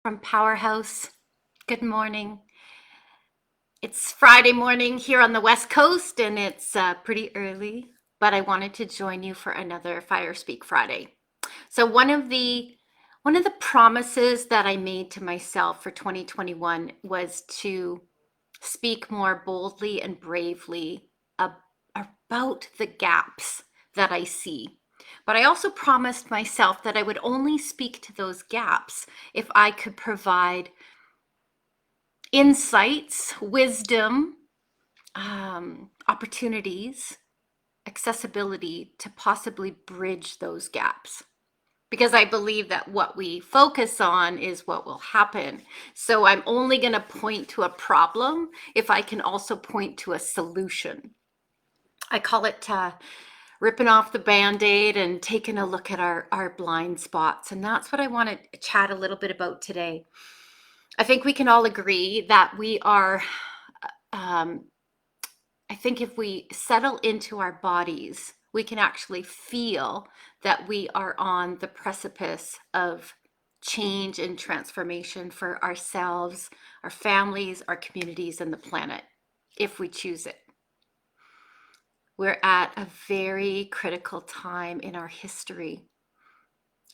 From Powerhouse. Good morning. It's Friday morning here on the West Coast and it's pretty early, but I wanted to join you for another Fire Speak Friday. So one of the promises that I made to myself for 2021 was to speak more boldly and bravely about the gaps that I see. But I also promised myself that I would only speak to those gaps if I could provide insights, wisdom, opportunities, accessibility to possibly bridge those gaps. Because I believe that what we focus on is what will happen. So I'm only going to point to a problem if I can also point to a solution. I call it ripping off the Band-Aid and taking a look at our blind spots. And that's what I want to chat a little bit about today. I think we can all agree that we are, I think if we settle into our bodies, we can actually feel that we are on the precipice of change and transformation for ourselves, our families, our communities, and the planet, if we choose it. We're at a very critical time in our history.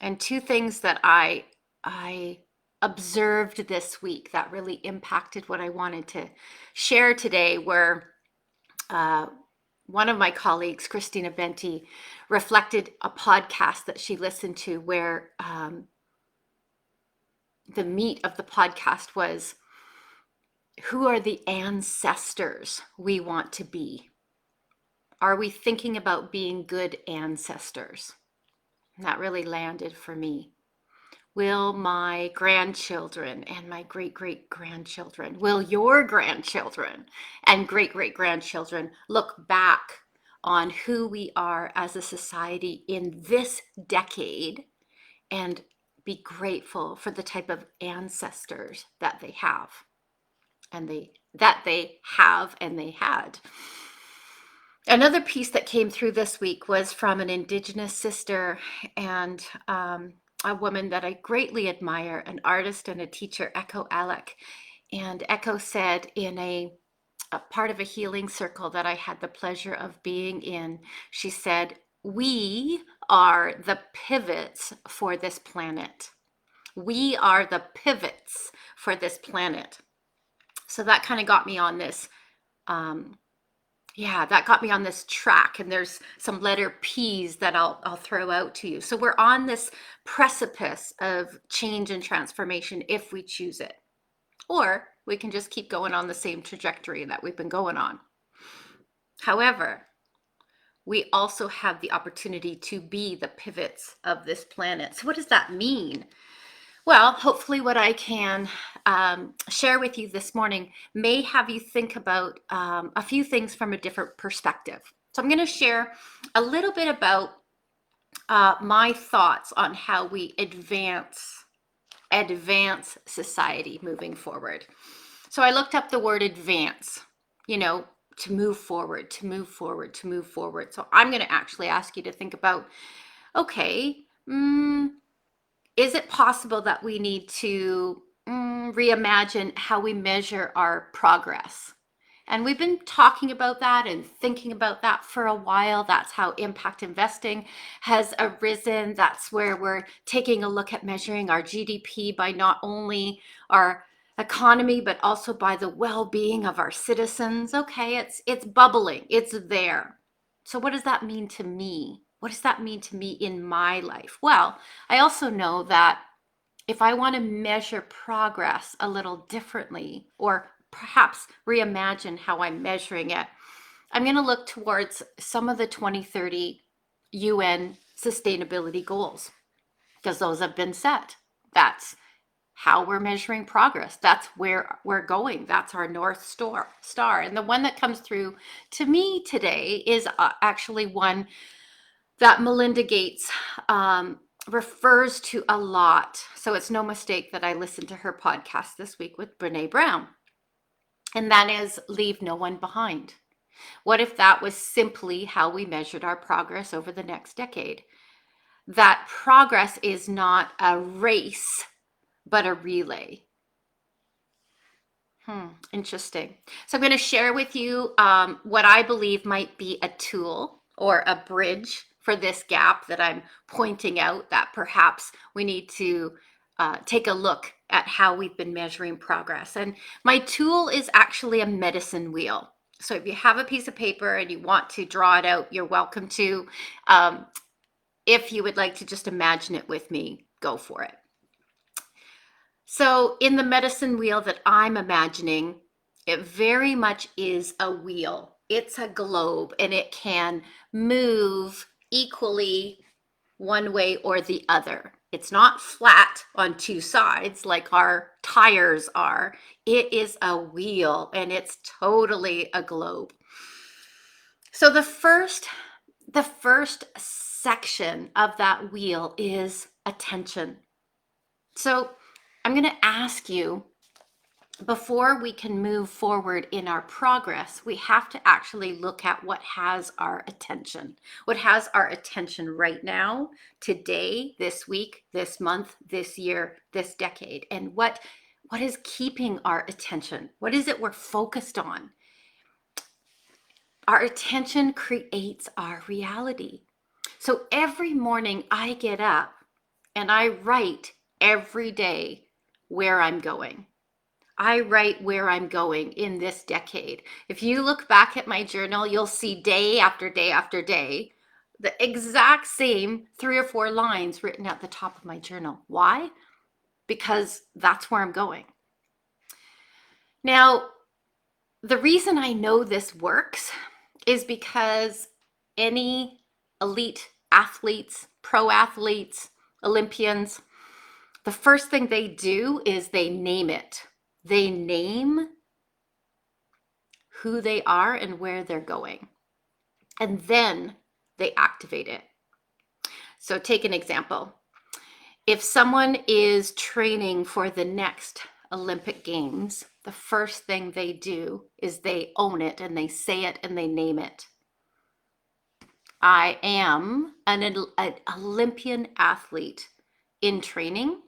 And two things that I observed this week that really impacted what I wanted to share today were one of my colleagues, Christina Benti, reflected a podcast that she listened to where the meat of the podcast was, who are the ancestors we want to be? Are we thinking about being good ancestors? And that really landed for me. Will my grandchildren and my great-great-grandchildren, will your grandchildren and great-great-grandchildren look back on who we are as a society in this decade and be grateful for the type of ancestors that they have and they had? Another piece that came through this week was from an Indigenous sister and a woman that I greatly admire, an artist and a teacher, Echo Alec. And Echo said in a part of a healing circle that I had the pleasure of being in, she said, we are the pivots for this planet. We are the pivots for this planet. So that kind of got me on this that got me on this track, and there's some letter P's that I'll throw out to you. So we're on this precipice of change and transformation if we choose it. Or we can just keep going on the same trajectory that we've been going on. However, we also have the opportunity to be the pivots of this planet. So what does that mean? Well, hopefully what I can share with you this morning may have you think about a few things from a different perspective. So I'm going to share a little bit about my thoughts on how we advance society moving forward. So I looked up the word advance, to move forward, to move forward, to move forward. So I'm going to actually ask you to think about, okay, is it possible that we need to reimagine how we measure our progress? And we've been talking about that and thinking about that for a while. That's how impact investing has arisen. That's where we're taking a look at measuring our GDP by not only our economy, but also by the well-being of our citizens. Okay, it's bubbling, it's there. So what does that mean to me? What does that mean to me in my life? Well, I also know that if I want to measure progress a little differently, or perhaps reimagine how I'm measuring it, I'm going to look towards some of the 2030 UN sustainability goals, because those have been set. That's how we're measuring progress. That's where we're going. That's our North Star. And the one that comes through to me today is actually one that Melinda Gates refers to a lot. So it's no mistake that I listened to her podcast this week with Brene Brown. And that is leave no one behind. What if that was simply how we measured our progress over the next decade? That progress is not a race but a relay. Interesting. So I'm going to share with you what I believe might be a tool or a bridge for this gap that I'm pointing out, that perhaps we need to take a look at how we've been measuring progress. And my tool is actually a medicine wheel. So if you have a piece of paper and you want to draw it out, you're welcome to. If you would like to just imagine it with me, go for it. So in the medicine wheel that I'm imagining, it very much is a wheel. It's a globe, and it can move equally one way or the other. It's not flat on two sides like our tires are. It is a wheel, and it's totally a globe. So the first section of that wheel is attention. So I'm going to ask you, before we can move forward in our progress, we have to actually look at what has our attention. What has our attention right now, today, this week, this month, this year, this decade, and what is keeping our attention? What is it we're focused on? Our attention creates our reality. So every morning I get up and I write every day where I'm going. I write where I'm going in this decade. If you look back at my journal, you'll see day after day after day, the exact same 3 or 4 lines written at the top of my journal. Why? Because that's where I'm going. Now, the reason I know this works is because any elite athletes, pro athletes, Olympians, the first thing they do is they name it. They name who they are and where they're going. And then they activate it. So take an example. If someone is training for the next Olympic Games, the first thing they do is they own it and they say it and they name it. I am an Olympian athlete in training.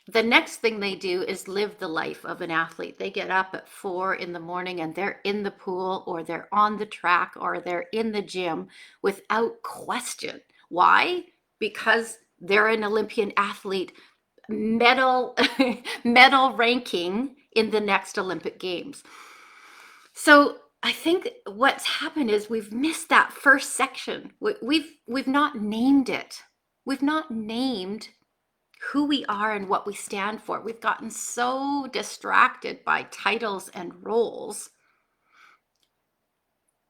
The next thing they do is live the life of an athlete. They get up at 4 in the morning and they're in the pool, or they're on the track, or they're in the gym without question. Why? Because they're an Olympian athlete, medal ranking in the next Olympic Games. So I think what's happened is we've missed that first section. We've not named it. We've not named who we are and what we stand for. We've gotten so distracted by titles and roles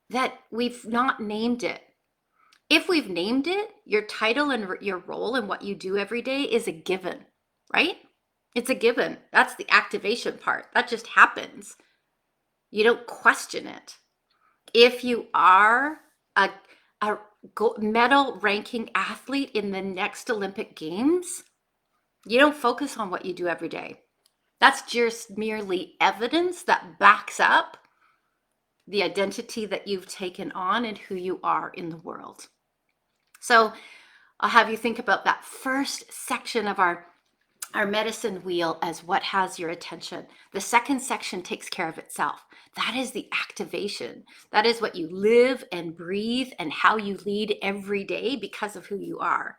that we've not named it. If we've named it, your title and your role and what you do every day is a given, right? It's a given. That's the activation part. That just happens. You don't question it. If you are a medal ranking athlete in the next Olympic Games, you don't focus on what you do every day. That's just merely evidence that backs up the identity that you've taken on and who you are in the world. So I'll have you think about that first section of our medicine wheel as what has your attention. The second section takes care of itself. That is the activation. That is what you live and breathe and how you lead every day because of who you are.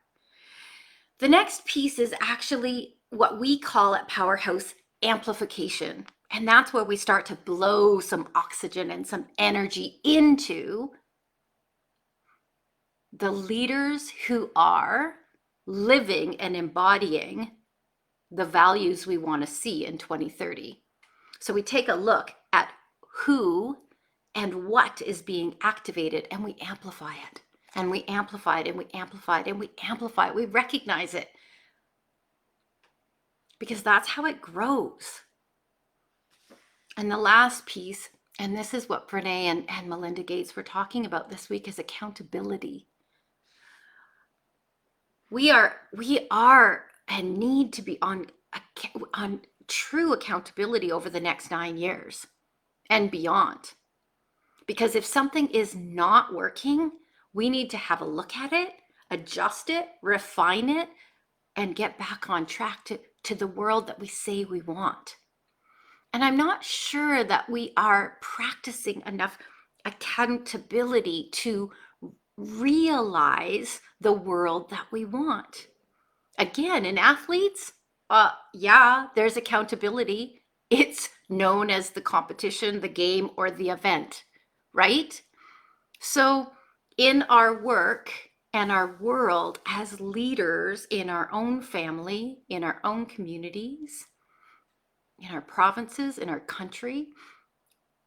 The next piece is actually what we call at Powerhouse amplification. And that's where we start to blow some oxygen and some energy into the leaders who are living and embodying the values we want to see in 2030. So we take a look at who and what is being activated, and we amplify it. And we amplify it, and we amplify it, and we amplify it. We recognize it. Because that's how it grows. And the last piece, and this is what Brene and Melinda Gates were talking about this week, is accountability. We are and need to be on true accountability over the next 9 years and beyond. Because if something is not working, we need to have a look at it, adjust it, refine it, and get back on track to the world that we say we want. And I'm not sure that we are practicing enough accountability to realize the world that we want. Again, in athletes, yeah, there's accountability. It's known as the competition, the game, or the event, right? So, in our work and our world as leaders in our own family, in our own communities, in our provinces, in our country,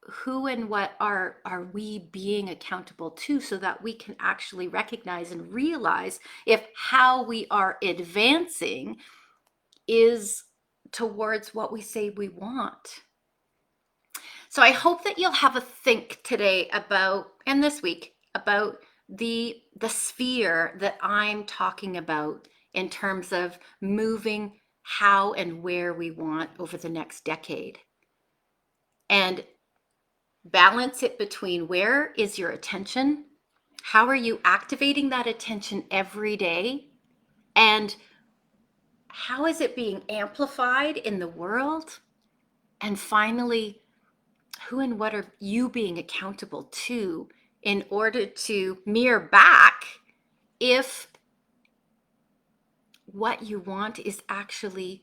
who and what are we being accountable to, so that we can actually recognize and realize if how we are advancing is towards what we say we want. So I hope that you'll have a think today about, and this week, about the sphere that I'm talking about in terms of moving how and where we want over the next decade. And balance it between where is your attention? How are you activating that attention every day? And how is it being amplified in the world? And finally, who and what are you being accountable to in order to mirror back if what you want is actually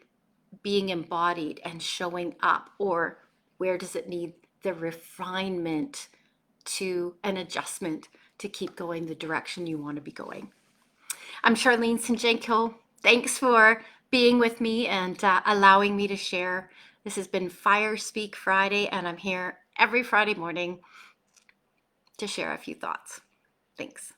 being embodied and showing up, or where does it need the refinement to an adjustment to keep going the direction you want to be going. I'm Charlene Sinjenko. Thanks for being with me and allowing me to share. This has been Fire Speak Friday, and I'm here every Friday morning to share a few thoughts. Thanks.